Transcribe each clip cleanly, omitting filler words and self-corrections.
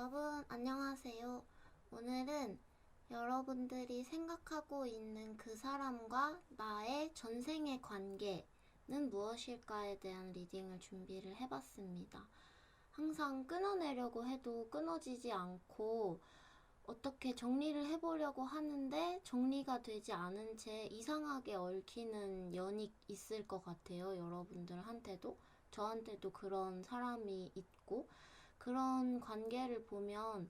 여러분, 안녕하세요. 오늘은 여러분들이 생각하고 있는 그 사람과 나의 전생의 관계는 무엇일까에 대한 리딩을 준비를 해봤습니다. 항상 끊어내려고 해도 끊어지지 않고 어떻게 정리를 해보려고 하는데 정리가 되지 않은 채 이상하게 얽히는 연이 있을 것 같아요. 여러분들한테도. 저한테도 그런 사람이 있고, 그런 관계를 보면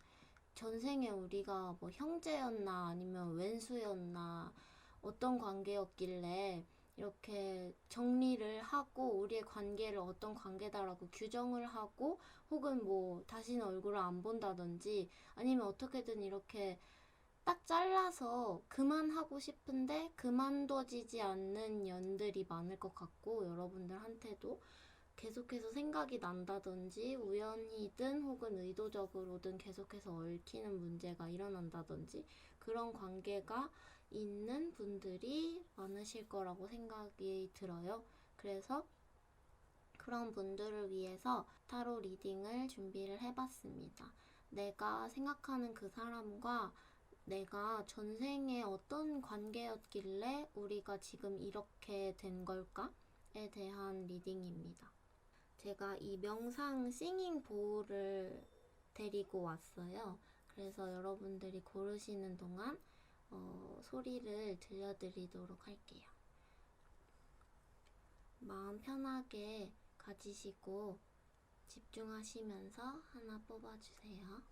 전생에 우리가 뭐 형제였나 아니면 왼수였나 어떤 관계였길래 이렇게 정리를 하고 우리의 관계를 어떤 관계다라고 규정을 하고 혹은 뭐 다시는 얼굴을 안 본다든지 아니면 어떻게든 이렇게 딱 잘라서 그만하고 싶은데 그만둬지지 않는 연들이 많을 것 같고, 여러분들한테도 계속해서 생각이 난다든지 우연히든 혹은 의도적으로든 계속해서 얽히는 문제가 일어난다든지 그런 관계가 있는 분들이 많으실 거라고 생각이 들어요. 그래서 그런 분들을 위해서 타로 리딩을 준비를 해봤습니다. 내가 생각하는 그 사람과 내가 전생에 어떤 관계였길래 우리가 지금 이렇게 된 걸까에 대한 리딩입니다. 제가 이 명상 싱잉 보울을 데리고 왔어요. 그래서 여러분들이 고르시는 동안 소리를 들려드리도록 할게요. 마음 편하게 가지시고 집중하시면서 하나 뽑아주세요.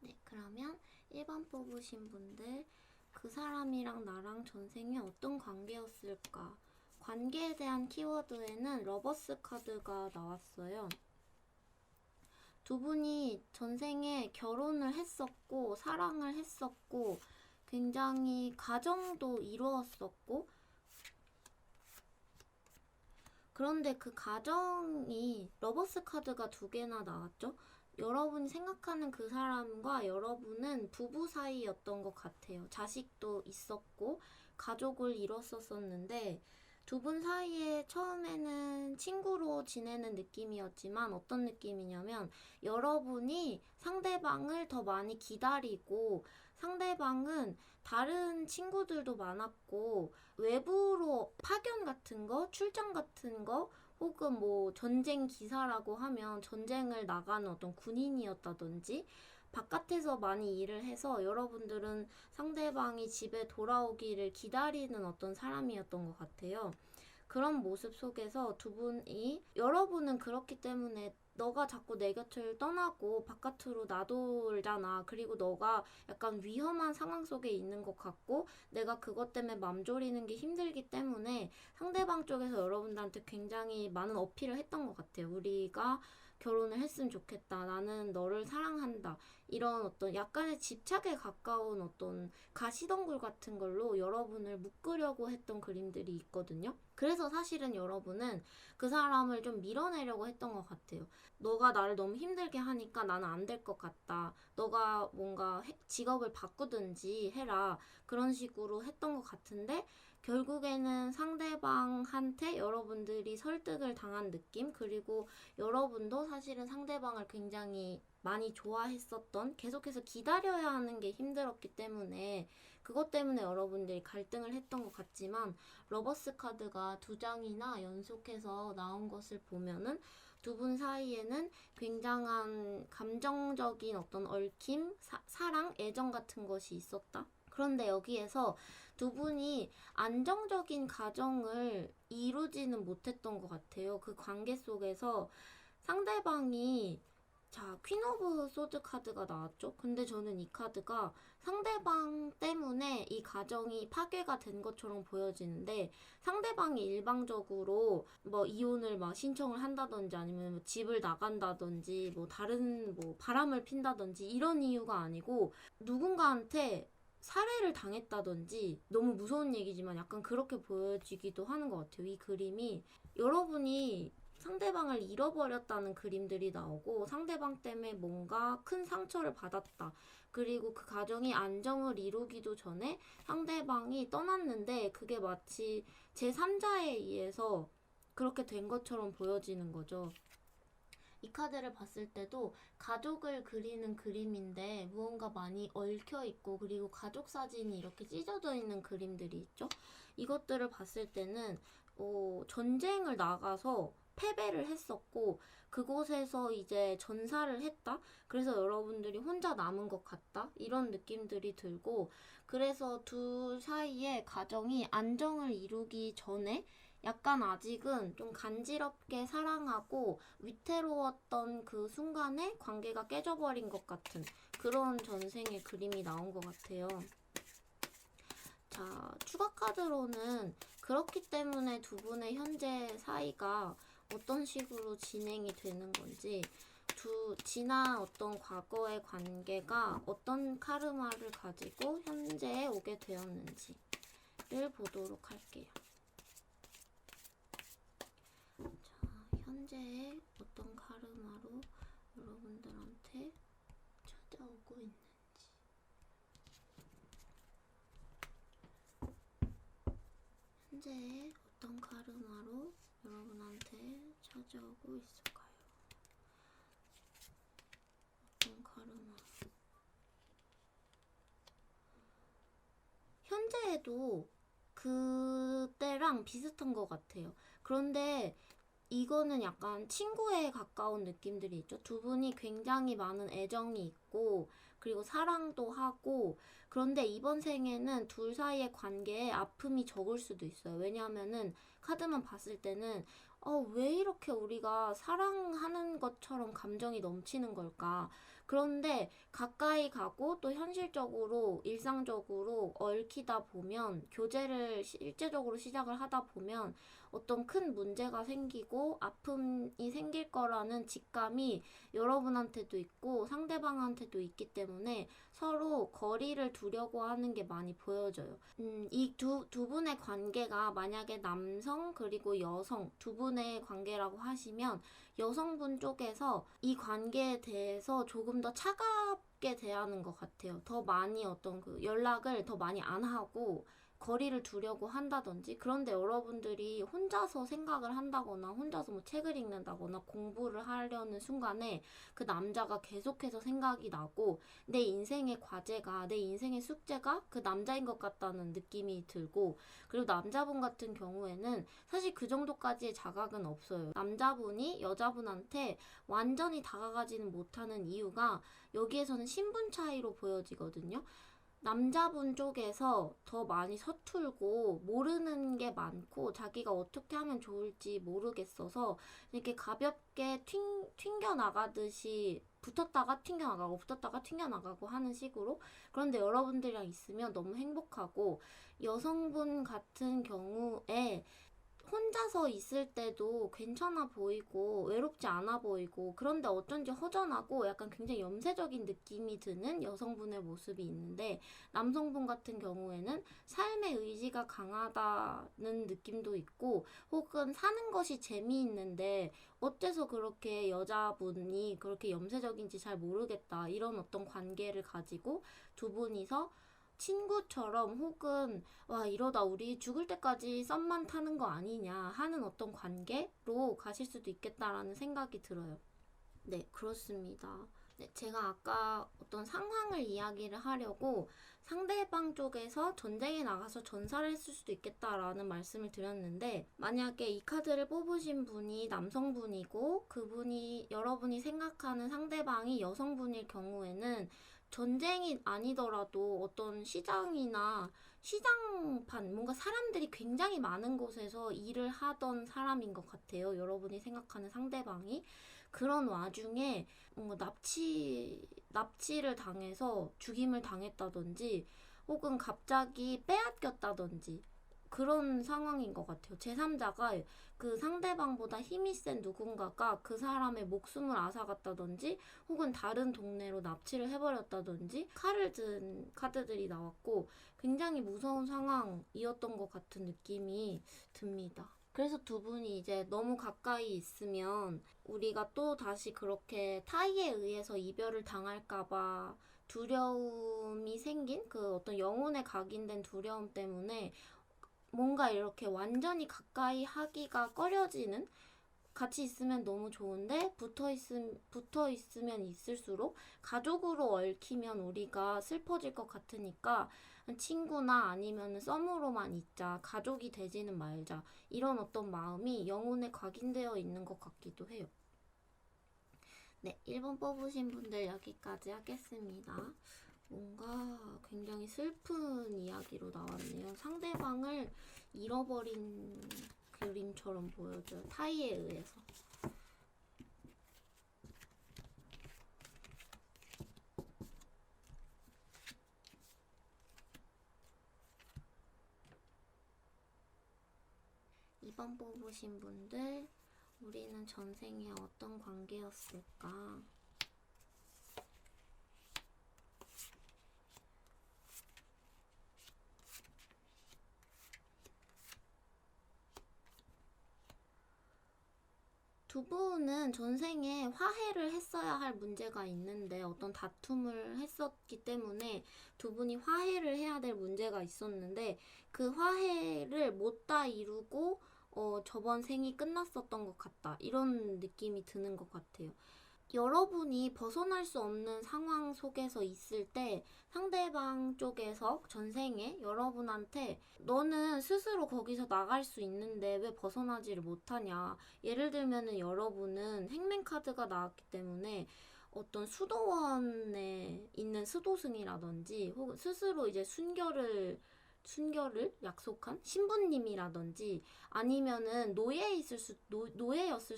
네, 그러면 1번 뽑으신 분들, 그 사람이랑 나랑 전생에 어떤 관계였을까? 관계에 대한 키워드에는 러버스 카드가 나왔어요. 두 분이 전생에 결혼을 했었고 사랑을 했었고 굉장히 가정도 이루었었고, 그런데 그 가정이 러버스 카드가 두 개나 나왔죠. 여러분이 생각하는 그 사람과 여러분은 부부 사이였던 것 같아요. 자식도 있었고 가족을 이뤘었는데 두 분 사이에 처음에는 친구로 지내는 느낌이었지만 어떤 느낌이냐면 여러분이 상대방을 더 많이 기다리고 상대방은 다른 친구들도 많았고 외부로 파견 같은 거, 출장 같은 거, 혹은 뭐 전쟁 기사라고 하면 전쟁을 나가는 어떤 군인이었다든지 바깥에서 많이 일을 해서 여러분들은 상대방이 집에 돌아오기를 기다리는 어떤 사람이었던 것 같아요. 그런 모습 속에서 두 분이, 여러분은 그렇기 때문에 너가 자꾸 내 곁을 떠나고 바깥으로 나돌잖아. 그리고 너가 약간 위험한 상황 속에 있는 것 같고 내가 그것 때문에 맘 졸이는 게 힘들기 때문에 상대방 쪽에서 여러분들한테 굉장히 많은 어필을 했던 것 같아요. 우리가 결혼을 했으면 좋겠다. 나는 너를 사랑한다. 이런 어떤 약간의 집착에 가까운 어떤 가시덤불 같은 걸로 여러분을 묶으려고 했던 그림들이 있거든요. 그래서 사실은 여러분은 그 사람을 좀 밀어내려고 했던 것 같아요. 너가 나를 너무 힘들게 하니까 나는 안 될 것 같다. 너가 뭔가 직업을 바꾸든지 해라. 그런 식으로 했던 것 같은데 결국에는 상대방한테 여러분들이 설득을 당한 느낌, 그리고 여러분도 사실은 상대방을 굉장히 많이 좋아했었던, 계속해서 기다려야 하는 게 힘들었기 때문에 그것 때문에 여러분들이 갈등을 했던 것 같지만 러버스 카드가 두 장이나 연속해서 나온 것을 보면은 두 분 사이에는 굉장한 감정적인 어떤 얽힘, 사랑, 애정 같은 것이 있었다. 그런데 여기에서 두 분이 안정적인 가정을 이루지는 못했던 것 같아요. 그 관계 속에서 상대방이 자, 퀸 오브 소드 카드가 나왔죠? 근데 저는 이 카드가 상대방 때문에 이 가정이 파괴가 된 것처럼 보여지는데 상대방이 일방적으로 뭐 이혼을 막 신청을 한다든지 아니면 뭐 집을 나간다든지 뭐 다른 뭐 바람을 핀다든지 이런 이유가 아니고 누군가한테 살해를 당했다든지 너무 무서운 얘기지만 약간 그렇게 보여지기도 하는 것 같아요. 이 그림이 여러분이 상대방을 잃어버렸다는 그림들이 나오고 상대방 때문에 뭔가 큰 상처를 받았다. 그리고 그 가정이 안정을 이루기도 전에 상대방이 떠났는데 그게 마치 제3자에 의해서 그렇게 된 것처럼 보여지는 거죠. 이 카드를 봤을 때도 가족을 그리는 그림인데 무언가 많이 얽혀 있고 그리고 가족 사진이 이렇게 찢어져 있는 그림들이 있죠. 이것들을 봤을 때는 전쟁을 나가서 패배를 했었고 그곳에서 이제 전사를 했다. 그래서 여러분들이 혼자 남은 것 같다. 이런 느낌들이 들고 그래서 둘 사이에 가정이 안정을 이루기 전에 약간 아직은 좀 간지럽게 사랑하고 위태로웠던 그 순간에 관계가 깨져버린 것 같은 그런 전생의 그림이 나온 것 같아요. 자, 추가 카드로는 그렇기 때문에 두 분의 현재 사이가 어떤 식으로 진행이 되는 건지 지난 어떤 과거의 관계가 어떤 카르마를 가지고 현재에 오게 되었는지를 보도록 할게요. 자, 현재의 어떤 카르마로 여러분들한테 찾아오고 있는지. 현재의 어떤 카르마로 여러분한테 찾아오고 있을까요? 어떤 카르마? 현재에도 그때랑 비슷한 것 같아요. 그런데 이거는 약간 친구에 가까운 느낌들이 있죠. 두 분이 굉장히 많은 애정이 있고 그리고 사랑도 하고 그런데 이번 생에는 둘 사이의 관계에 아픔이 적을 수도 있어요. 왜냐하면은 카드만 봤을 때는 왜 이렇게 우리가 사랑하는 것처럼 감정이 넘치는 걸까? 그런데 가까이 가고 또 현실적으로 일상적으로 얽히다 보면 교제를 실제적으로 시작을 하다 보면 어떤 큰 문제가 생기고 아픔이 생길 거라는 직감이 여러분한테도 있고 상대방한테도 있기 때문에 서로 거리를 두려고 하는 게 많이 보여져요. 이 두 분의 관계가 만약에 남성 그리고 여성 두 분의 관계라고 하시면 여성분 쪽에서 이 관계에 대해서 조금 더 차갑게 대하는 것 같아요. 더 많이 어떤 그 연락을 더 많이 안 하고 거리를 두려고 한다든지 그런데 여러분들이 혼자서 생각을 한다거나 혼자서 뭐 책을 읽는다거나 공부를 하려는 순간에 그 남자가 계속해서 생각이 나고 내 인생의 과제가 내 인생의 숙제가 그 남자인 것 같다는 느낌이 들고 그리고 남자분 같은 경우에는 사실 그 정도까지의 자각은 없어요. 남자분이 여자분한테 완전히 다가가지는 못하는 이유가 여기에서는 신분 차이로 보여지거든요. 남자분 쪽에서 더 많이 서툴고 모르는 게 많고 자기가 어떻게 하면 좋을지 모르겠어서 이렇게 가볍게 튕겨 나가듯이 붙었다가 튕겨 나가고 붙었다가 튕겨 나가고 하는 식으로 그런데 여러분들이랑 있으면 너무 행복하고 여성분 같은 경우에 혼자서 있을 때도 괜찮아 보이고 외롭지 않아 보이고 그런데 어쩐지 허전하고 약간 굉장히 염세적인 느낌이 드는 여성분의 모습이 있는데 남성분 같은 경우에는 삶의 의지가 강하다는 느낌도 있고 혹은 사는 것이 재미있는데 어째서 그렇게 여자분이 그렇게 염세적인지 잘 모르겠다 이런 어떤 관계를 가지고 두 분이서 친구처럼 혹은 와 이러다 우리 죽을 때까지 썸만 타는 거 아니냐 하는 어떤 관계로 가실 수도 있겠다라는 생각이 들어요. 네, 그렇습니다. 네, 제가 아까 어떤 상황을 이야기를 하려고 상대방 쪽에서 전쟁에 나가서 전사를 했을 수도 있겠다라는 말씀을 드렸는데 만약에 이 카드를 뽑으신 분이 남성분이고 그분이 여러분이 생각하는 상대방이 여성분일 경우에는 전쟁이 아니더라도 어떤 시장이나 시장판, 뭔가 사람들이 굉장히 많은 곳에서 일을 하던 사람인 것 같아요. 여러분이 생각하는 상대방이. 그런 와중에 뭔가 납치를 당해서 죽임을 당했다든지 혹은 갑자기 빼앗겼다든지 그런 상황인 것 같아요. 제3자가 그 상대방보다 힘이 센 누군가가 그 사람의 목숨을 앗아갔다든지 혹은 다른 동네로 납치를 해버렸다든지 칼을 든 카드들이 나왔고 굉장히 무서운 상황이었던 것 같은 느낌이 듭니다. 그래서 두 분이 이제 너무 가까이 있으면 우리가 또 다시 그렇게 타이에 의해서 이별을 당할까봐 두려움이 생긴 그 어떤 영혼에 각인된 두려움 때문에 뭔가 이렇게 완전히 가까이 하기가 꺼려지는 같이 있으면 너무 좋은데 붙어 있으면 있을수록 가족으로 얽히면 우리가 슬퍼질 것 같으니까 친구나 아니면 썸으로만 있자, 가족이 되지는 말자 이런 어떤 마음이 영혼에 각인되어 있는 것 같기도 해요. 네, 1번 뽑으신 분들 여기까지 하겠습니다. 뭔가 굉장히 슬픈 이야기로 나왔네요. 상대방을 잃어버린 그림처럼 보여줘요. 타이에 의해서. 이번 뽑으신 분들, 우리는 전생에 어떤 관계였을까? 두 분은 전생에 화해를 했어야 할 문제가 있는데 어떤 다툼을 했었기 때문에 두 분이 화해를 해야 될 문제가 있었는데 그 화해를 못 다 이루고 저번 생이 끝났었던 것 같다. 이런 느낌이 드는 것 같아요. 여러분이 벗어날 수 없는 상황 속에서 있을 때 상대방 쪽에서 전생에 여러분한테 너는 스스로 거기서 나갈 수 있는데 왜 벗어나지를 못하냐. 예를 들면은 여러분은 행맨카드가 나왔기 때문에 어떤 수도원에 있는 수도승이라든지 혹은 스스로 이제 순결을 약속한 신부님이라든지 아니면은 노예였을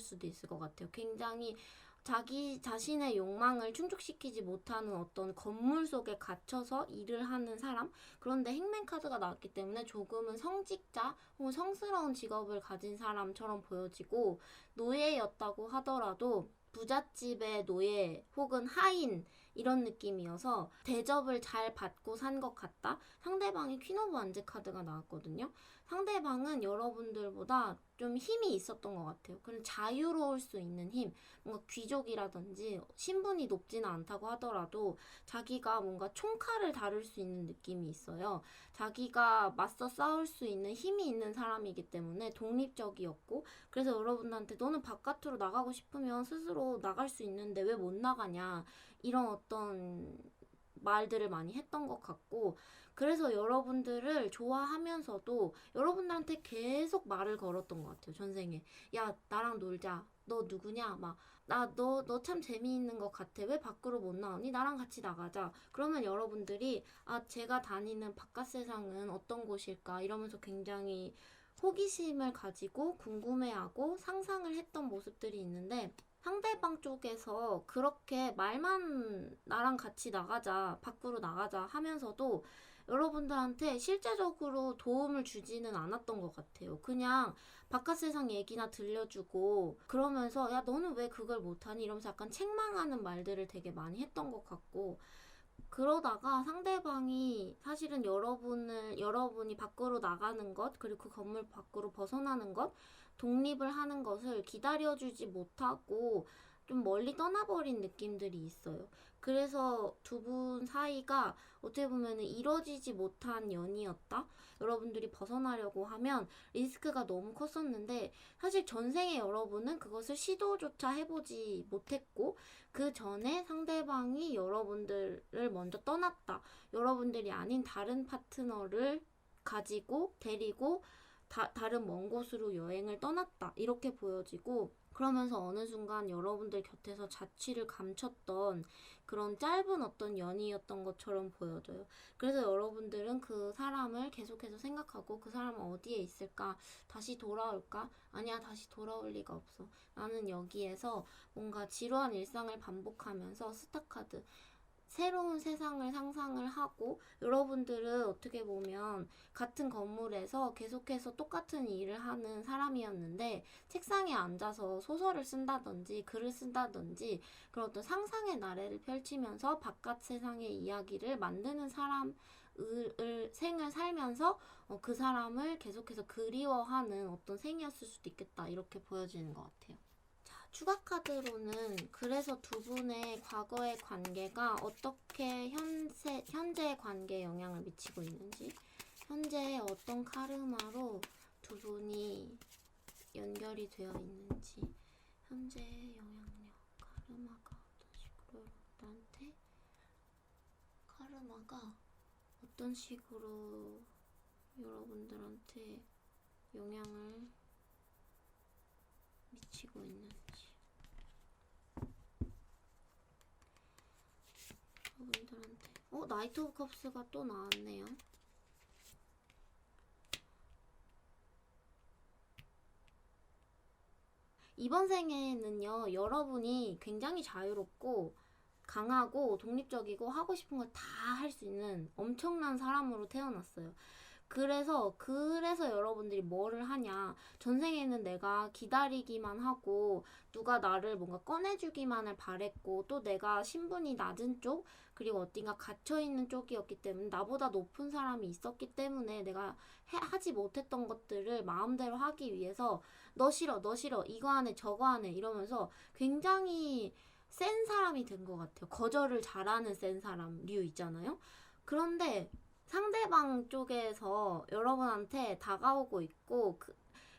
수도 있을 것 같아요. 굉장히 자기 자신의 욕망을 충족시키지 못하는 어떤 건물 속에 갇혀서 일을 하는 사람? 그런데 행맨 카드가 나왔기 때문에 조금은 성직자 혹은 성스러운 직업을 가진 사람처럼 보여지고 노예였다고 하더라도 부잣집의 노예 혹은 하인 이런 느낌이어서 대접을 잘 받고 산 것 같다? 상대방이 퀸 오브 완즈 카드가 나왔거든요. 상대방은 여러분들보다 좀 힘이 있었던 것 같아요. 그런 자유로울 수 있는 힘, 뭔가 귀족이라든지 신분이 높지는 않다고 하더라도 자기가 뭔가 총칼을 다룰 수 있는 느낌이 있어요. 자기가 맞서 싸울 수 있는 힘이 있는 사람이기 때문에 독립적이었고 그래서 여러분한테 너는 바깥으로 나가고 싶으면 스스로 나갈 수 있는데 왜 못 나가냐 이런 어떤 말들을 많이 했던 것 같고 그래서 여러분들을 좋아하면서도 여러분들한테 계속 말을 걸었던 것 같아요. 전생에. 야, 나랑 놀자. 너 누구냐? 막, 너 참 재미있는 것 같아. 왜 밖으로 못 나오니? 나랑 같이 나가자. 그러면 여러분들이, 제가 다니는 바깥 세상은 어떤 곳일까? 이러면서 굉장히 호기심을 가지고 궁금해하고 상상을 했던 모습들이 있는데, 상대방 쪽에서 그렇게 말만 나랑 같이 나가자, 밖으로 나가자 하면서도 여러분들한테 실제적으로 도움을 주지는 않았던 것 같아요. 그냥 바깥 세상 얘기나 들려주고 그러면서 야 너는 왜 그걸 못하니 이러면서 약간 책망하는 말들을 되게 많이 했던 것 같고 그러다가 상대방이 사실은 여러분이 밖으로 나가는 것 그리고 그 건물 밖으로 벗어나는 것 독립을 하는 것을 기다려주지 못하고 좀 멀리 떠나버린 느낌들이 있어요. 그래서 두 분 사이가 어떻게 보면 이뤄지지 못한 연이었다? 여러분들이 벗어나려고 하면 리스크가 너무 컸었는데 사실 전생에 여러분은 그것을 시도조차 해보지 못했고 그 전에 상대방이 여러분들을 먼저 떠났다. 여러분들이 아닌 다른 파트너를 가지고 데리고 다른 먼 곳으로 여행을 떠났다. 이렇게 보여지고 그러면서 어느 순간 여러분들 곁에서 자취를 감췄던 그런 짧은 어떤 연이었던 것처럼 보여져요. 그래서 여러분들은 그 사람을 계속해서 생각하고 그 사람은 어디에 있을까? 다시 돌아올까? 아니야, 다시 돌아올 리가 없어. 나는 여기에서 뭔가 지루한 일상을 반복하면서 스타카드 새로운 세상을 상상을 하고 여러분들은 어떻게 보면 같은 건물에서 계속해서 똑같은 일을 하는 사람이었는데 책상에 앉아서 소설을 쓴다든지 글을 쓴다든지 그런 어떤 상상의 나래를 펼치면서 바깥 세상의 이야기를 만드는 생을 살면서 그 사람을 계속해서 그리워하는 어떤 생이었을 수도 있겠다 이렇게 보여지는 것 같아요. 추가 카드로는 그래서 두 분의 과거의 관계가 어떻게 현재의 관계에 영향을 미치고 있는지, 현재 어떤 카르마로 두 분이 연결이 되어 있는지, 현재의 영향력, 카르마가 어떤 식으로 여러분들한테 영향을 미치고 있는지. 여러분들한테 나이트 오브 컵스가 또 나왔네요. 이번 생에는요, 여러분이 굉장히 자유롭고 강하고 독립적이고 하고 싶은 걸 다 할 수 있는 엄청난 사람으로 태어났어요. 그래서 여러분들이 뭐를 하냐. 전생에는 내가 기다리기만 하고 누가 나를 뭔가 꺼내주기만을 바랬고 또 내가 신분이 낮은 쪽 그리고 어딘가 갇혀있는 쪽이었기 때문에 나보다 높은 사람이 있었기 때문에 내가 하지 못했던 것들을 마음대로 하기 위해서 너 싫어 너 싫어 이거 안 해 저거 안 해 이러면서 굉장히 센 사람이 된 것 같아요. 거절을 잘하는 센 사람류 있잖아요. 그런데 상대방 쪽에서 여러분한테 다가오고 있고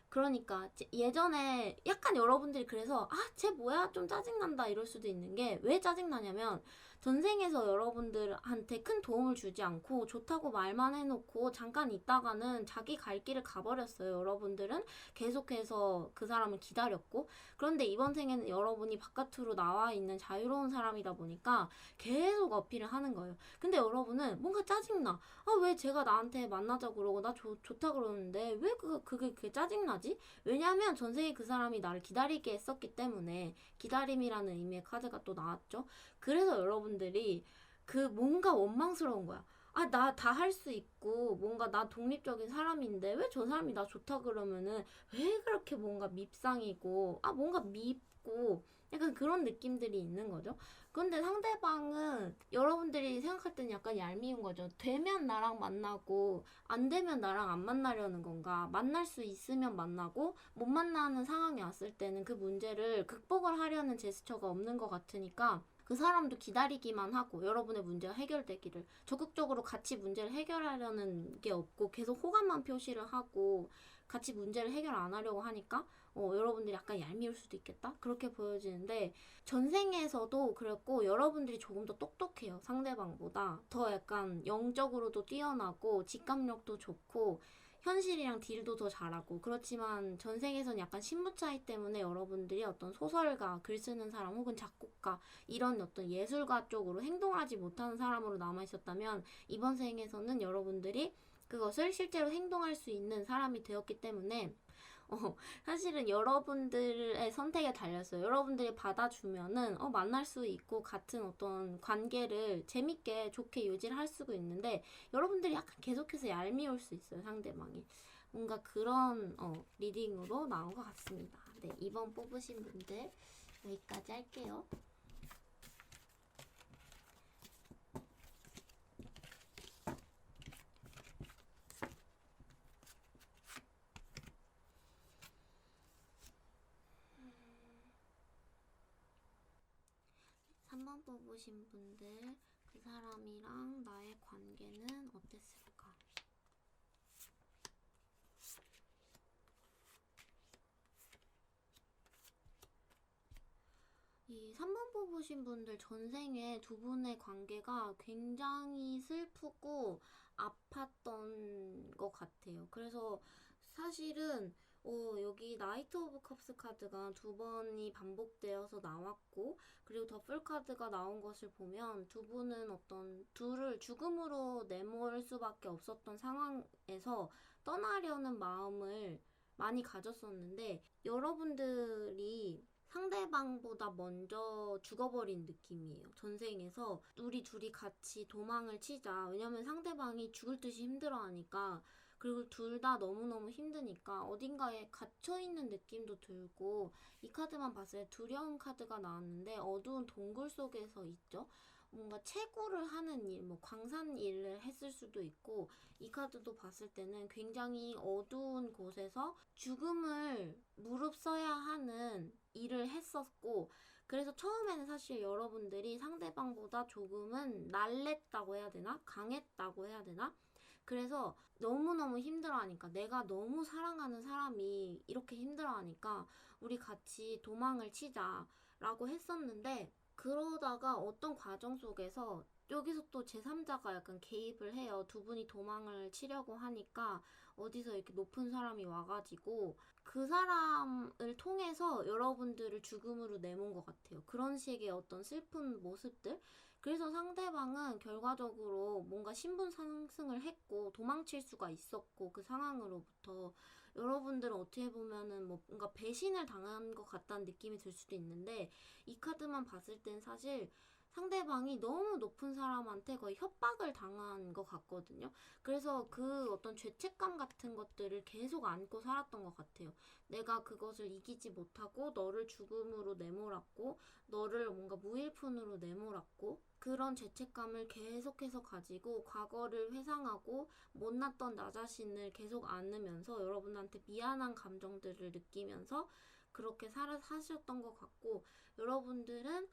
그러니까 예전에 약간 여러분들이 그래서 쟤 뭐야 좀 짜증난다 이럴 수도 있는 게 왜 짜증나냐면 전생에서 여러분들한테 큰 도움을 주지 않고 좋다고 말만 해놓고 잠깐 있다가는 자기 갈 길을 가버렸어요. 여러분들은 계속해서 그 사람을 기다렸고 그런데 이번 생에는 여러분이 바깥으로 나와 있는 자유로운 사람이다 보니까 계속 어필을 하는 거예요. 근데 여러분은 뭔가 짜증나. 왜 제가 나한테 만나자 그러고 나 좋다 그러는데 왜 그게 짜증나지? 왜냐면 전생에 그 사람이 나를 기다리게 했었기 때문에 기다림이라는 의미의 카드가 또 나왔죠. 그래서 여러분들이 뭔가 원망스러운 거야. 나 다 할 수 있고 뭔가 나 독립적인 사람인데 왜 저 사람이 나 좋다 그러면은 왜 그렇게 뭔가 밉상이고 뭔가 밉고 약간 그런 느낌들이 있는 거죠. 근데 상대방은 여러분들이 생각할 때는 약간 얄미운 거죠. 되면 나랑 만나고 안 되면 나랑 안 만나려는 건가? 만날 수 있으면 만나고 못 만나는 상황이 왔을 때는 그 문제를 극복을 하려는 제스처가 없는 것 같으니까 그 사람도 기다리기만 하고 여러분의 문제가 해결되기를 적극적으로 같이 문제를 해결하려는 게 없고 계속 호감만 표시를 하고 같이 문제를 해결 안 하려고 하니까 여러분들이 약간 얄미울 수도 있겠다? 그렇게 보여지는데 전생에서도 그랬고 여러분들이 조금 더 똑똑해요. 상대방보다. 더 약간 영적으로도 뛰어나고 직감력도 좋고 현실이랑 딜도 더 잘하고 그렇지만 전생에서는 약간 신분 차이 때문에 여러분들이 어떤 소설가, 글 쓰는 사람 혹은 작곡가 이런 어떤 예술가 쪽으로 행동을 하지 못하는 사람으로 남아있었다면 이번 생에서는 여러분들이 그것을 실제로 행동할 수 있는 사람이 되었기 때문에 사실은 여러분들의 선택에 달렸어요. 여러분들이 받아주면은 만날 수 있고 같은 어떤 관계를 재밌게 좋게 유지를 할 수가 있는데 여러분들이 약간 계속해서 얄미울 수 있어요. 상대방이. 뭔가 그런 리딩으로 나온 것 같습니다. 네, 2번 뽑으신 분들 여기까지 할게요. 3번 뽑으신 분들 그 사람이랑 나의 관계는 어땠을까? 이 3번 뽑으신 분들 전생에 두 분의 관계가 굉장히 슬프고 아팠던 것 같아요. 그래서 사실은 여기 나이트 오브 컵스 카드가 두 번이 반복되어서 나왔고, 그리고 더플 카드가 나온 것을 보면 두 분은 어떤 둘을 죽음으로 내몰 수밖에 없었던 상황에서 떠나려는 마음을 많이 가졌었는데, 여러분들이 상대방보다 먼저 죽어버린 느낌이에요. 전생에서 우리 둘이 같이 도망을 치자. 왜냐면 상대방이 죽을 듯이 힘들어하니까, 그리고 둘 다 너무너무 힘드니까 어딘가에 갇혀있는 느낌도 들고, 이 카드만 봤을 때 두려운 카드가 나왔는데 어두운 동굴 속에서 있죠. 뭔가 채굴을 하는 일, 뭐 광산 일을 했을 수도 있고, 이 카드도 봤을 때는 굉장히 어두운 곳에서 죽음을 무릅써야 하는 일을 했었고, 그래서 처음에는 사실 여러분들이 상대방보다 조금은 날랬다고 해야 되나? 강했다고 해야 되나? 그래서 너무너무 힘들어하니까, 내가 너무 사랑하는 사람이 이렇게 힘들어하니까 우리 같이 도망을 치자라고 했었는데, 그러다가 어떤 과정 속에서 여기서 또 제3자가 약간 개입을 해요. 두 분이 도망을 치려고 하니까 어디서 이렇게 높은 사람이 와가지고 그 사람을 통해서 여러분들을 죽음으로 내몬 것 같아요. 그런 식의 어떤 슬픈 모습들. 그래서 상대방은 결과적으로 뭔가 신분 상승을 했고 도망칠 수가 있었고, 그 상황으로부터 여러분들은 어떻게 보면은 뭐 뭔가 배신을 당한 것 같다는 느낌이 들 수도 있는데, 이 카드만 봤을 땐 사실 상대방이 너무 높은 사람한테 거의 협박을 당한 것 같거든요. 그래서 그 어떤 죄책감 같은 것들을 계속 안고 살았던 것 같아요. 내가 그것을 이기지 못하고 너를 죽음으로 내몰았고, 너를 뭔가 무일푼으로 내몰았고, 그런 죄책감을 계속해서 가지고 과거를 회상하고 못났던 나 자신을 계속 안으면서 여러분한테 미안한 감정들을 느끼면서 그렇게 사셨던 것 같고, 여러분들은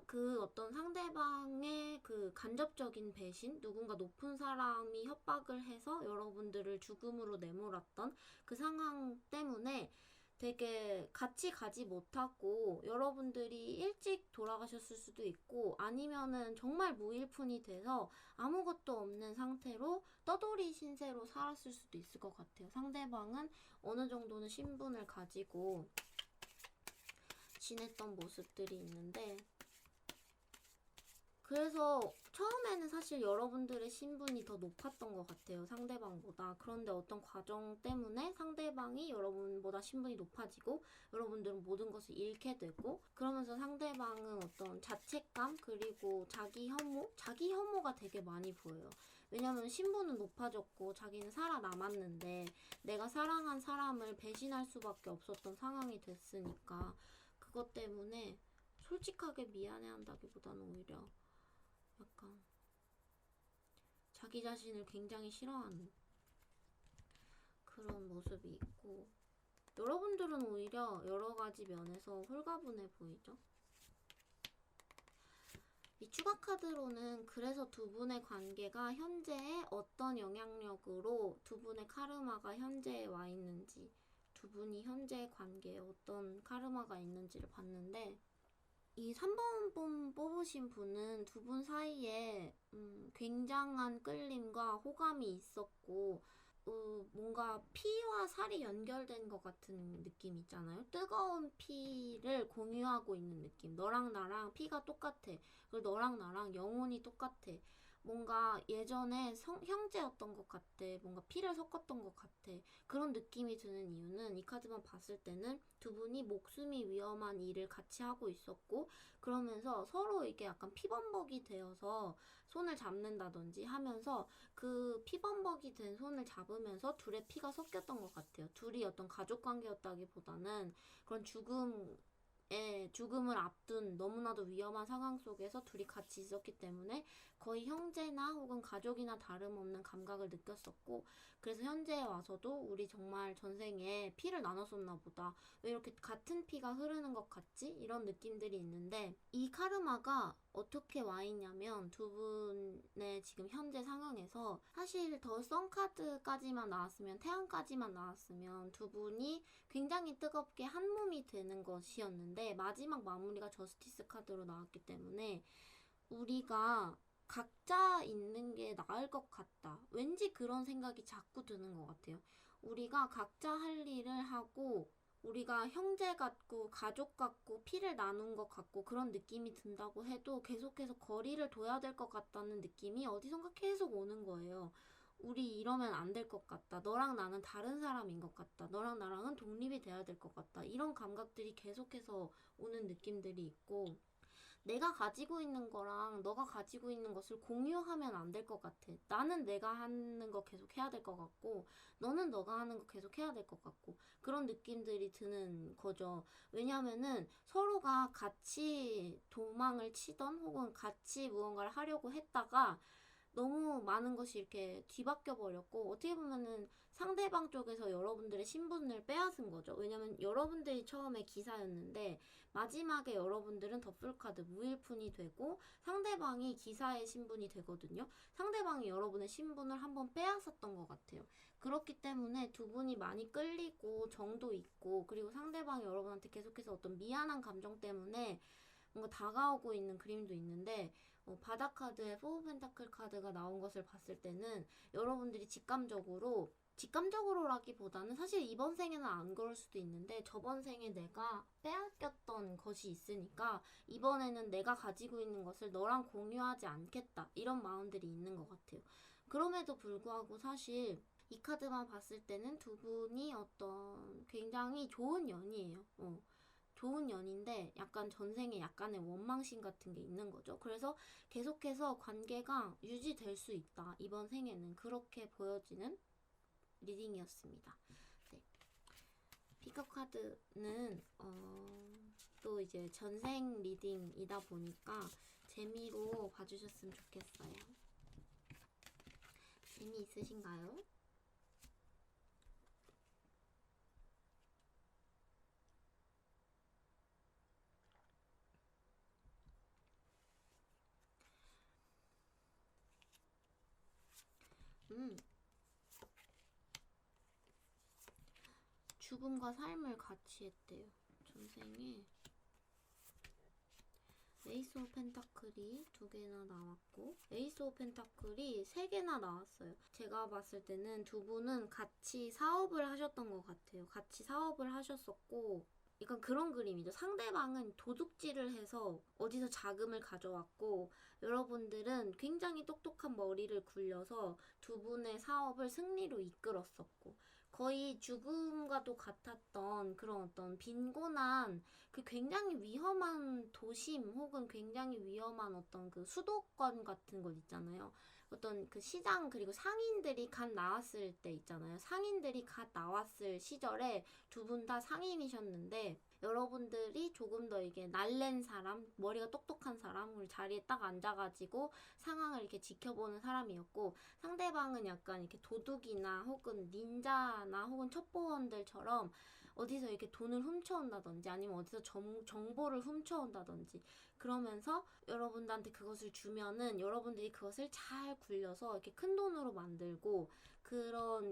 그 어떤 상대방의 그 간접적인 배신, 누군가 높은 사람이 협박을 해서 여러분들을 죽음으로 내몰았던 그 상황 때문에 되게 같이 가지 못하고 여러분들이 일찍 돌아가셨을 수도 있고, 아니면은 정말 무일푼이 돼서 아무것도 없는 상태로 떠돌이 신세로 살았을 수도 있을 것 같아요. 상대방은 어느 정도는 신분을 가지고 지냈던 모습들이 있는데, 그래서 처음에는 사실 여러분들의 신분이 더 높았던 것 같아요, 상대방보다. 그런데 어떤 과정 때문에 상대방이 여러분보다 신분이 높아지고 여러분들은 모든 것을 잃게 되고, 그러면서 상대방은 어떤 자책감 그리고 자기 혐오가 되게 많이 보여요. 왜냐면 신분은 높아졌고 자기는 살아남았는데 내가 사랑한 사람을 배신할 수밖에 없었던 상황이 됐으니까, 그것 때문에 솔직하게 미안해한다기보다는 오히려 약간 자기 자신을 굉장히 싫어하는 그런 모습이 있고, 여러분들은 오히려 여러 가지 면에서 홀가분해 보이죠? 이 추가 카드로는 그래서 두 분의 관계가 현재에 어떤 영향력으로 두 분의 카르마가 현재에 와 있는지, 두 분이 현재의 관계에 어떤 카르마가 있는지를 봤는데, 이 3번 뽑으신 분은 두 분 사이에 굉장한 끌림과 호감이 있었고, 뭔가 피와 살이 연결된 것 같은 느낌 있잖아요. 뜨거운 피를 공유하고 있는 느낌. 너랑 나랑 피가 똑같아. 그리고 너랑 나랑 영혼이 똑같아. 뭔가 예전에 형제였던 것 같아. 뭔가 피를 섞었던 것 같아. 그런 느낌이 드는 이유는 이 카드만 봤을 때는 두 분이 목숨이 위험한 일을 같이 하고 있었고, 그러면서 서로 이게 약간 피범벅이 되어서 손을 잡는다든지 하면서 그 피범벅이 된 손을 잡으면서 둘의 피가 섞였던 것 같아요. 둘이 어떤 가족 관계였다기보다는 그런 죽음을 앞둔 너무나도 위험한 상황 속에서 둘이 같이 있었기 때문에 거의 형제나 혹은 가족이나 다름없는 감각을 느꼈었고, 그래서 현재에 와서도 우리 정말 전생에 피를 나눴었나 보다, 왜 이렇게 같은 피가 흐르는 것 같지? 이런 느낌들이 있는데, 이 카르마가 어떻게 와 있냐면 두 분의 지금 현재 상황에서 사실 더 썬카드까지만 나왔으면, 태양까지만 나왔으면 두 분이 굉장히 뜨겁게 한 몸이 되는 것이었는데, 마지막 마무리가 저스티스 카드로 나왔기 때문에 우리가 각자 있는 게 나을 것 같다. 왠지 그런 생각이 자꾸 드는 것 같아요. 우리가 각자 할 일을 하고 우리가 형제 같고 가족 같고 피를 나눈 것 같고 그런 느낌이 든다고 해도 계속해서 거리를 둬야 될 것 같다는 느낌이 어디선가 계속 오는 거예요. 우리 이러면 안 될 것 같다. 너랑 나는 다른 사람인 것 같다. 너랑 나랑은 독립이 돼야 될 것 같다. 이런 감각들이 계속해서 오는 느낌들이 있고 내가 가지고 있는 거랑 너가 가지고 있는 것을 공유하면 안 될 것 같아. 나는 내가 하는 거 계속 해야 될 것 같고, 너는 너가 하는 거 계속 해야 될 것 같고, 그런 느낌들이 드는 거죠. 왜냐면은 서로가 같이 도망을 치던 혹은 같이 무언가를 하려고 했다가 너무 많은 것이 이렇게 뒤바뀌어 버렸고 어떻게 보면은 상대방 쪽에서 여러분들의 신분을 빼앗은 거죠. 왜냐면 여러분들이 처음에 기사였는데 마지막에 여러분들은 더블카드 무일푼이 되고 상대방이 기사의 신분이 되거든요. 상대방이 여러분의 신분을 한번 빼앗았던 것 같아요. 그렇기 때문에 두 분이 많이 끌리고 정도 있고 그리고 상대방이 여러분한테 계속해서 어떤 미안한 감정 때문에 뭔가 다가오고 있는 그림도 있는데 바다 카드에 포우 펜타클 카드가 나온 것을 봤을 때는 여러분들이 직감적으로라기보다는 사실 이번 생에는 안 그럴 수도 있는데 저번 생에 내가 빼앗겼던 것이 있으니까 이번에는 내가 가지고 있는 것을 너랑 공유하지 않겠다 이런 마음들이 있는 것 같아요. 그럼에도 불구하고 사실 이 카드만 봤을 때는 두 분이 어떤 굉장히 좋은 연이에요. 좋은 연인데 약간 전생에 약간의 원망심 같은 게 있는 거죠. 그래서 계속해서 관계가 유지될 수 있다. 이번 생에는 그렇게 보여지는 리딩이었습니다. 네. 픽업 카드는 또 이제 전생 리딩이다 보니까 재미로 봐주셨으면 좋겠어요. 재미있으신가요? 음, 죽음과 삶을 같이 했대요. 전생에 에이스 오브 펜타클이 2개나 나왔고 에이스 오브 펜타클이 3개나 나왔어요. 제가 봤을 때는 두 분은 같이 사업을 하셨던 것 같아요. 같이 사업을 하셨었고 약간 그런 그림이죠. 상대방은 도둑질을 해서 어디서 자금을 가져왔고 여러분들은 굉장히 똑똑한 머리를 굴려서 두 분의 사업을 승리로 이끌었었고 거의 죽음과도 같았던 그런 어떤 빈곤한 그 굉장히 위험한 도심 혹은 굉장히 위험한 어떤 그 수도권 같은 곳 있잖아요. 어떤 그 시장 그리고 상인들이 갓 나왔을 때 있잖아요. 상인들이 갓 나왔을 시절에 두 분 다 상인이셨는데 여러분들이 조금 더 이게 날랜 사람, 머리가 똑똑한 사람을 자리에 딱 앉아가지고 상황을 이렇게 지켜보는 사람이었고 상대방은 약간 이렇게 도둑이나 혹은 닌자나 혹은 첩보원들처럼 어디서 이렇게 돈을 훔쳐온다든지 아니면 어디서 정보를 훔쳐온다든지 그러면서 여러분들한테 그것을 주면은 여러분들이 그것을 잘 굴려서 이렇게 큰 돈으로 만들고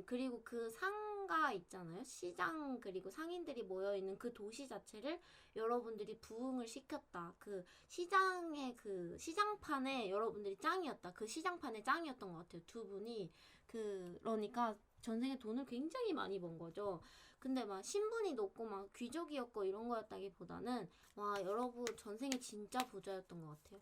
그리고 그 상가 있잖아요. 시장 그리고 상인들이 모여있는 그 도시 자체를 여러분들이 부흥을 시켰다. 그 시장의 그 시장판에 여러분들이 짱이었다. 그 시장판에 짱이었던 것 같아요. 두 분이 그러니까 전생에 돈을 굉장히 많이 번 거죠. 근데 막 신분이 높고 막 귀족이었고 이런 거였다기보다는 와 여러분 전생에 진짜 부자였던 것 같아요.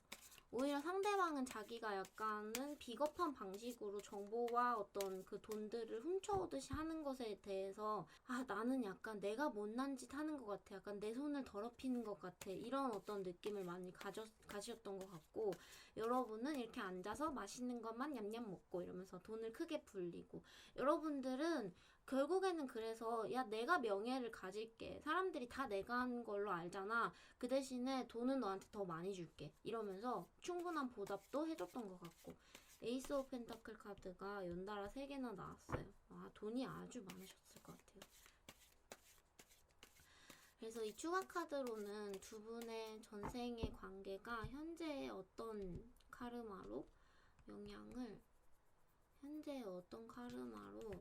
오히려 상대방은 자기가 약간은 비겁한 방식으로 정보와 어떤 그 돈들을 훔쳐오듯이 하는 것에 대해서 아 나는 약간 내가 못난 짓 하는 것 같아. 약간 내 손을 더럽히는 것 같아. 이런 어떤 느낌을 많이 가지셨던 것 같고 여러분은 이렇게 앉아서 맛있는 것만 냠냠 먹고 이러면서 돈을 크게 불리고 여러분들은 결국에는 그래서 야 내가 명예를 가질게 사람들이 다 내가 한 걸로 알잖아 그 대신에 돈은 너한테 더 많이 줄게 이러면서 충분한 보답도 해줬던 것 같고 에이스 오브 펜타클 카드가 연달아 3개나 나왔어요. 아 돈이 아주 많으셨을 것 같아요. 그래서 이 추가 카드로는 두 분의 전생의 관계가 현재의 어떤 카르마로 영향을 현재의 어떤 카르마로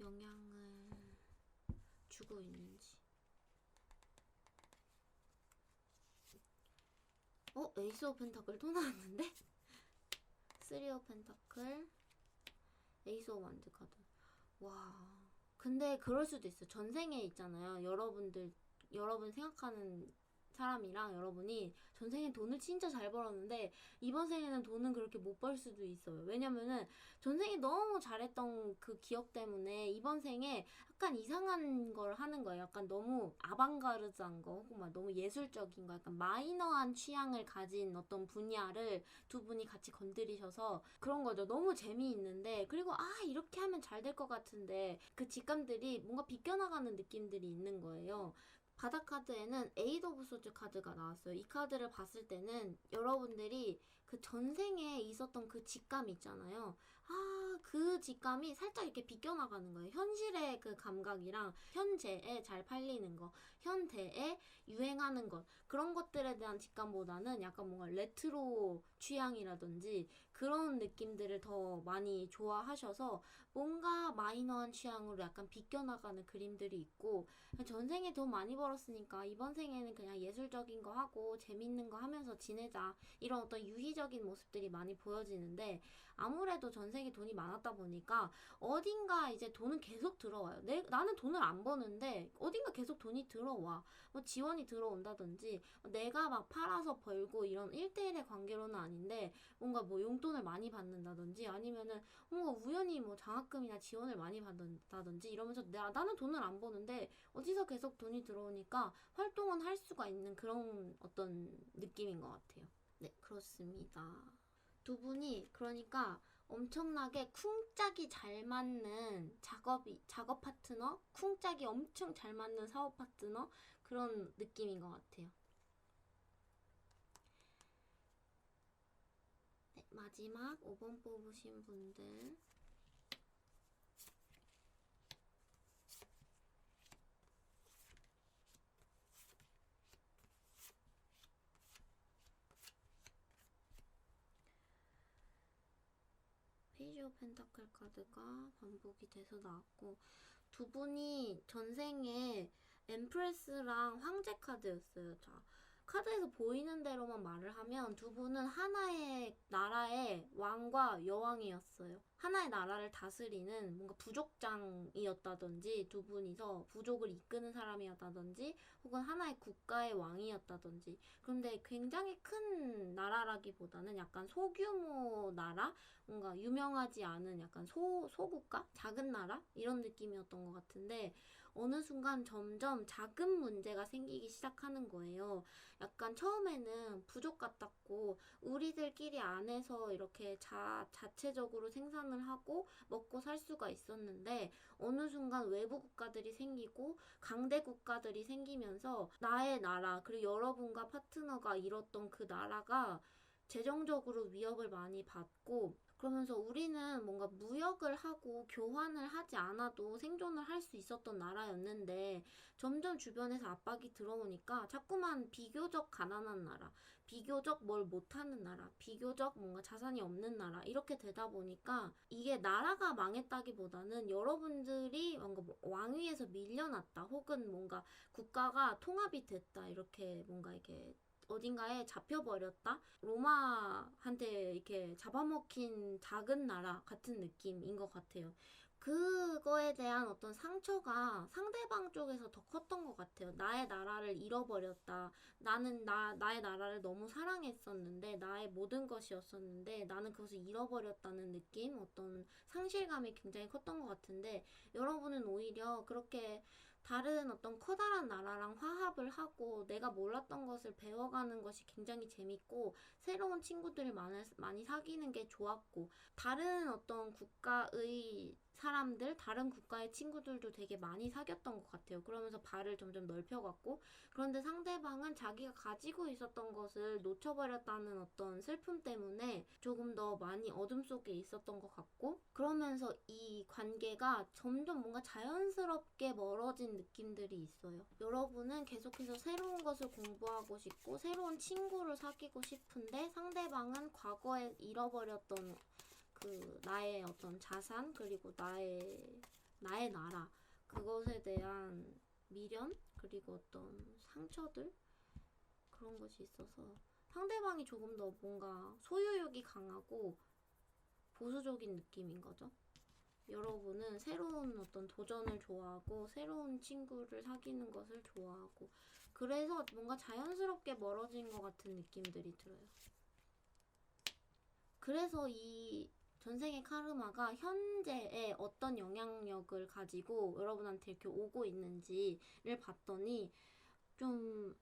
영향을 주고 있는지. 에이스 오브 펜타클 또 나왔는데? 쓰리 오브 펜타클, 에이스 오브 완즈 카드. 와, 근데 그럴 수도 있어. 전생에 있잖아요. 여러분 생각하는 사람이랑 여러분이 전생에 돈을 진짜 잘 벌었는데 이번 생에는 돈은 그렇게 못 벌 수도 있어요. 왜냐면은 전생에 너무 잘했던 그 기억 때문에 이번 생에 약간 이상한 걸 하는 거예요. 약간 너무 아방가르드한 거, 혹은 막 너무 예술적인 거, 약간 마이너한 취향을 가진 어떤 분야를 두 분이 같이 건드리셔서 그런 거죠. 너무 재미있는데, 그리고 이렇게 하면 잘 될 것 같은데 그 직감들이 뭔가 비껴나가는 느낌들이 있는 거예요. 바닥 카드에는 에이드 오브 소즈 카드가 나왔어요. 이 카드를 봤을 때는 여러분들이 그 전생에 있었던 그 직감 있잖아요. 그 직감이 살짝 이렇게 비껴나가는 거예요. 현실의 그 감각이랑 현재에 잘 팔리는 거, 현대에 유행하는 것, 그런 것들에 대한 직감보다는 약간 뭔가 레트로 취향이라든지 그런 느낌들을 더 많이 좋아하셔서 뭔가 마이너한 취향으로 약간 비껴나가는 그림들이 있고, 전생에 돈 많이 벌었으니까 이번 생에는 그냥 예술적인 거 하고 재밌는 거 하면서 지내자, 이런 어떤 유희적인 모습들이 많이 보여지는데, 아무래도 전생에 돈이 많았다 보니까 어딘가 이제 돈은 계속 들어와요. 나는 돈을 안 버는데 어딘가 계속 돈이 들어와. 뭐 지원이 들어온다든지, 내가 막 팔아서 벌고 이런 1대1의 관계로는 아닌데 뭔가 뭐 용돈을 많이 받는다든지, 아니면은 뭔가 우연히 뭐 장학금이나 지원을 많이 받는다든지 이러면서 나는 돈을 안 버는데 어디서 계속 돈이 들어오니까 활동은 할 수가 있는 그런 어떤 느낌인 것 같아요. 네, 그렇습니다. 두 분이 그러니까 엄청나게 쿵짝이 잘 맞는 작업 파트너, 쿵짝이 엄청 잘 맞는 사업 파트너, 그런 느낌인 것 같아요. 네, 마지막 5번 뽑으신 분들. 페이지 오브 펜타클 카드가 반복이 돼서 나왔고, 두 분이 전생에 엠프레스랑 황제 카드였어요. 자, 카드에서 보이는 대로만 말을 하면 두 분은 하나의 나라의 왕과 여왕이었어요. 하나의 나라를 다스리는 뭔가 부족장이었다든지, 두 분이서 부족을 이끄는 사람이었다든지, 혹은 하나의 국가의 왕이었다든지. 그런데 굉장히 큰 나라라기보다는 약간 소규모 나라? 뭔가 유명하지 않은 약간 소국가? 작은 나라? 이런 느낌이었던 것 같은데, 어느 순간 점점 작은 문제가 생기기 시작하는 거예요. 약간 처음에는 부족 같았고, 우리들끼리 안에서 이렇게 자체적으로 생산을 하고 먹고 살 수가 있었는데, 어느 순간 외부 국가들이 생기고 강대 국가들이 생기면서 나의 나라, 그리고 여러분과 파트너가 이뤘던 그 나라가 재정적으로 위협을 많이 받고, 그러면서 우리는 뭔가 무역을 하고 교환을 하지 않아도 생존을 할 수 있었던 나라였는데, 점점 주변에서 압박이 들어오니까 자꾸만 비교적 가난한 나라, 비교적 뭘 못하는 나라, 비교적 뭔가 자산이 없는 나라, 이렇게 되다 보니까 이게 나라가 망했다기보다는 여러분들이 뭔가 왕위에서 밀려났다, 혹은 뭔가 국가가 통합이 됐다, 이렇게 뭔가 이렇게 어딘가에 잡혀버렸다? 로마한테 이렇게 잡아먹힌 작은 나라 같은 느낌인 것 같아요. 그거에 대한 어떤 상처가 상대방 쪽에서 더 컸던 것 같아요. 나의 나라를 잃어버렸다. 나의 나라를 너무 사랑했었는데, 나의 모든 것이었었는데, 나는 그것을 잃어버렸다는 느낌? 어떤 상실감이 굉장히 컸던 것 같은데, 여러분은 오히려 그렇게 다른 어떤 커다란 나라랑 화합을 하고 내가 몰랐던 것을 배워가는 것이 굉장히 재밌고, 새로운 친구들을 많이 사귀는 게 좋았고, 다른 어떤 국가의 사람들, 다른 국가의 친구들도 되게 많이 사귀었던 것 같아요. 그러면서 발을 점점 넓혀갔고, 그런데 상대방은 자기가 가지고 있었던 것을 놓쳐버렸다는 어떤 슬픔 때문에 조금 더 많이 어둠 속에 있었던 것 같고, 그러면서 이 관계가 점점 뭔가 자연스럽게 멀어진 느낌들이 있어요. 여러분은 계속해서 새로운 것을 공부하고 싶고 새로운 친구를 사귀고 싶은데, 상대방은 과거에 잃어버렸던 그 나의 어떤 자산, 그리고 나의 나라, 그것에 대한 미련, 그리고 어떤 상처들, 그런 것이 있어서 상대방이 조금 더 뭔가 소유욕이 강하고 보수적인 느낌인 거죠. 여러분은 새로운 어떤 도전을 좋아하고 새로운 친구를 사귀는 것을 좋아하고 그래서 뭔가 자연스럽게 멀어진 것 같은 느낌들이 들어요. 그래서 이 전생의 카르마가 현재에 어떤 영향력을 가지고 여러분한테 이렇게 오고 있는지를 봤더니 좀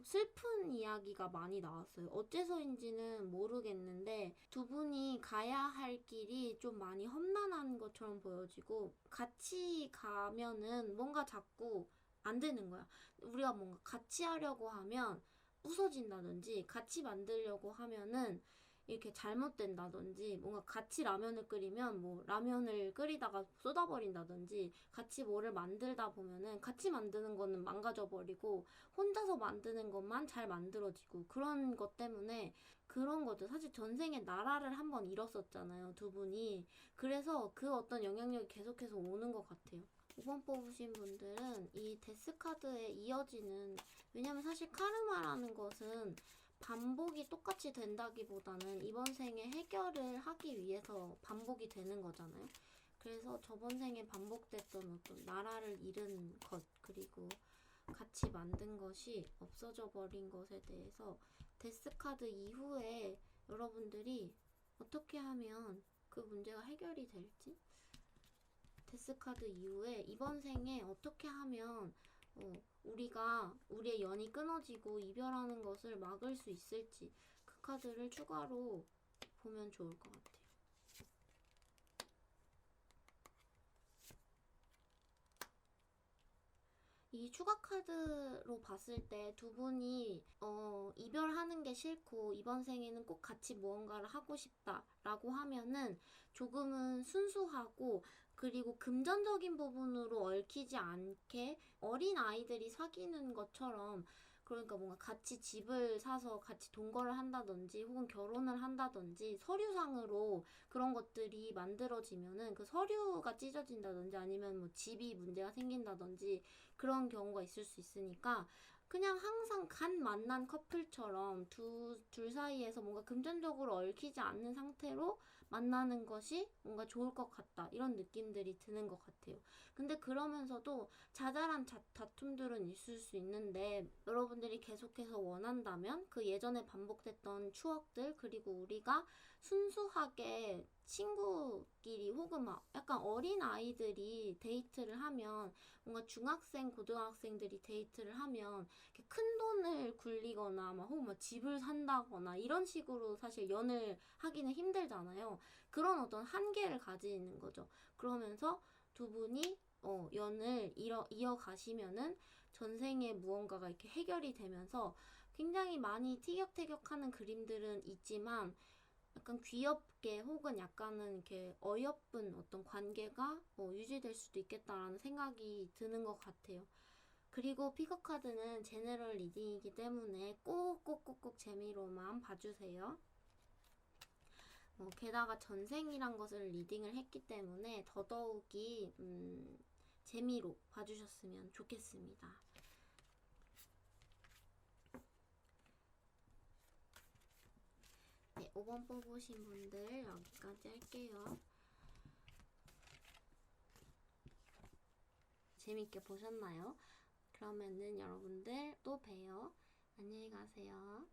슬픈 이야기가 많이 나왔어요. 어째서인지는 모르겠는데 두 분이 가야 할 길이 좀 많이 험난한 것처럼 보여지고 같이 가면은 뭔가 자꾸 안 되는 거야. 우리가 뭔가 같이 하려고 하면 부서진다든지 같이 만들려고 하면은 이렇게 잘못된다든지 뭔가 같이 라면을 끓이면 뭐 라면을 끓이다가 쏟아버린다든지 같이 뭐를 만들다 보면은 같이 만드는 거는 망가져 버리고 혼자서 만드는 것만 잘 만들어지고 그런 것 때문에 그런 거죠. 사실 전생에 나라를 한번 잃었었잖아요, 두 분이. 그래서 그 어떤 영향력이 계속해서 오는 것 같아요. 5번 뽑으신 분들은 이 데스카드에 이어지는, 왜냐면 사실 카르마라는 것은 반복이 똑같이 된다기보다는 이번 생에 해결을 하기 위해서 반복이 되는 거잖아요. 그래서 저번 생에 반복됐던 어떤 나라를 잃은 것, 그리고 같이 만든 것이 없어져 버린 것에 대해서 데스카드 이후에 여러분들이 어떻게 하면 그 문제가 해결이 될지, 데스카드 이후에 이번 생에 어떻게 하면 우리가 우리의 연이 끊어지고 이별하는 것을 막을 수 있을지 그 카드를 추가로 보면 좋을 것 같아요. 이 추가 카드로 봤을 때 두 분이 이별하는 게 싫고 이번 생에는 꼭 같이 무언가를 하고 싶다라고 하면은 조금은 순수하고 그리고 금전적인 부분으로 얽히지 않게 어린 아이들이 사귀는 것처럼, 그러니까 뭔가 같이 집을 사서 같이 동거를 한다든지 혹은 결혼을 한다든지 서류상으로 그런 것들이 만들어지면은 그 서류가 찢어진다든지 아니면 뭐 집이 문제가 생긴다든지 그런 경우가 있을 수 있으니까 그냥 항상 간 만난 커플처럼 둘 사이에서 뭔가 금전적으로 얽히지 않는 상태로 만나는 것이 뭔가 좋을 것 같다, 이런 느낌들이 드는 것 같아요. 근데 그러면서도 자잘한 다툼들은 있을 수 있는데 여러분들이 계속해서 원한다면 그 예전에 반복됐던 추억들, 그리고 우리가 순수하게 친구끼리 혹은 막 약간 어린 아이들이 데이트를 하면, 뭔가 중학생, 고등학생들이 데이트를 하면 이렇게 큰 돈을 굴리거나 막 혹은 막 집을 산다거나 이런 식으로 사실 연을 하기는 힘들잖아요. 그런 어떤 한계를 가지는 거죠. 그러면서 두 분이 연을 이어가시면은 전생에 무언가가 이렇게 해결이 되면서 굉장히 많이 티격태격하는 그림들은 있지만 약간 귀엽게 혹은 약간은 이렇게 어여쁜 어떤 관계가 유지될 수도 있겠다라는 생각이 드는 것 같아요. 그리고 픽업 카드는 제너럴 리딩이기 때문에 꼭꼭꼭꼭 재미로만 봐주세요. 게다가 전생이란 것을 리딩을 했기 때문에 더더욱이 재미로 봐주셨으면 좋겠습니다. 네, 5번 뽑으신 분들 여기까지 할게요. 재밌게 보셨나요? 그러면은 여러분들 또 봬요. 안녕히 가세요.